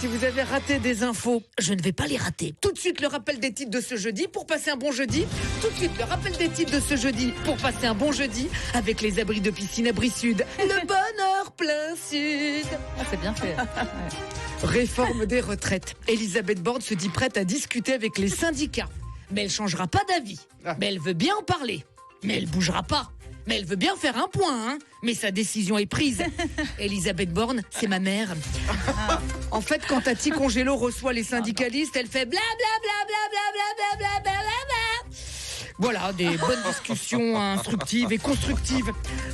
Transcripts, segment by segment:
Si vous avez raté des infos, je ne vais pas les rater. Tout de suite, le rappel des titres de ce jeudi pour passer un bon jeudi. Tout de suite, le rappel des titres de ce jeudi pour passer un bon jeudi avec les abris de piscine Abri Sud. Le bonheur plein sud. Ah, c'est bien fait. Réforme des retraites. Elisabeth Borne se dit prête à discuter avec les syndicats. Mais elle ne changera pas d'avis. Mais elle veut bien en parler. Mais elle ne bougera pas. Mais elle veut bien faire un point, hein. Mais sa décision est prise. Elisabeth Borne, c'est ma mère. En fait, quand Tati Congelo reçoit les syndicalistes, elle fait bla bla bla bla bla bla bla bla bla bla. Voilà, des bonnes discussions instructives et constructives.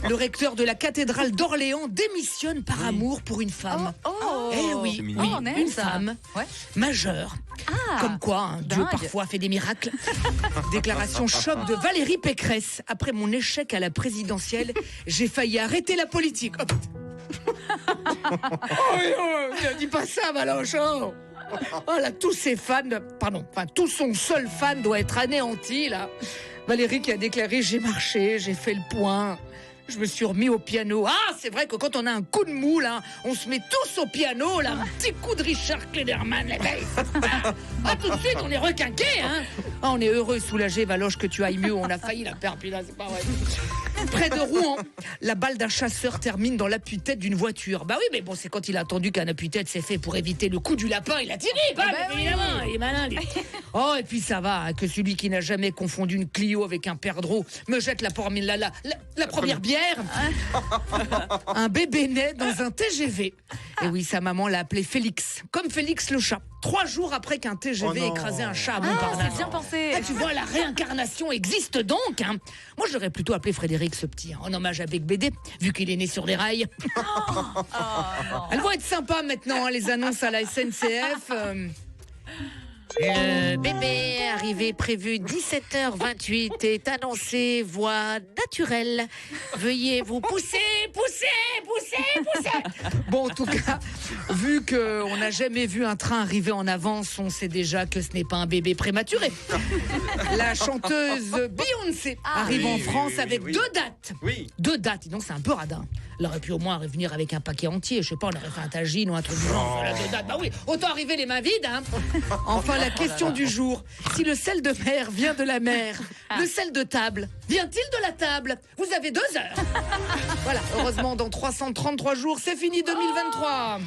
Le recteur de la cathédrale d'Orléans démissionne par amour pour une femme. Eh oui, oui, on aime une ça. femme Ouais. majeure. Comme quoi, hein, Dieu dingue. parfois fait des miracles. Déclaration choc de Valérie Pécresse. Après mon échec à la présidentielle, j'ai failli arrêter la politique. Oh, putain. Dis pas ça, Valoche. Oh là, tous ses fans, tout son seul fan doit être anéanti, là. Valérie qui a déclaré: j'ai marché, j'ai fait le point. Je me suis remis au piano. Ah, c'est vrai que quand on a un coup de mou, là, on se met tous au piano, là. Un petit coup de Richard Klederman, les gars. Ah, tout de suite, on est requinqués, hein. Ah, on est heureux, soulagé, Valoche, que tu ailles mieux. On a failli la perdre, puis là, c'est pas vrai. Près de Rouen, la balle d'un chasseur termine dans l'appui-tête d'une voiture. Bah oui, mais bon, c'est quand il a attendu qu'un appui-tête s'est fait pour éviter le coup du lapin. Il a tiré, évidemment. Il est malin, lui. Oh, et puis ça va, hein, que celui qui n'a jamais confondu une Clio avec un perdreau me jette la première bière. Un bébé naît dans un TGV. Et oui, sa maman l'a appelé Félix, comme Félix le chat. 3 jours après qu'un TGV écrasé un chat à Montparnasse. C'est bien pensé. Ah, tu vois, la réincarnation existe donc, hein. Moi, j'aurais plutôt appelé Frédéric ce petit, hein, en hommage à Bec Bédé, vu qu'il est né sur des rails. Elles vont être sympas maintenant, hein, les annonces à la SNCF. Le bébé arrivé prévu 17h28 est annoncé voie naturelle. Veuillez vous pousser. Bon, en tout cas, vu qu'on n'a jamais vu un train arriver en avance, on sait déjà que ce n'est pas un bébé prématuré. La chanteuse Beyoncé arrive en France avec 2 dates. Oui. 2 dates, dis donc c'est un peu radin. Elle aurait pu au moins revenir avec un paquet entier, je sais pas, on aurait fait un tagine ou un truc du genre. Voilà, 2 dates, bah oui, autant arriver les mains vides, hein. Enfin, la question du jour, si le sel de mer vient de la mer, le sel de table vient-il de la table? Vous avez 2 heures. Voilà, heureusement, dans 333 jours, c'est fini 2023.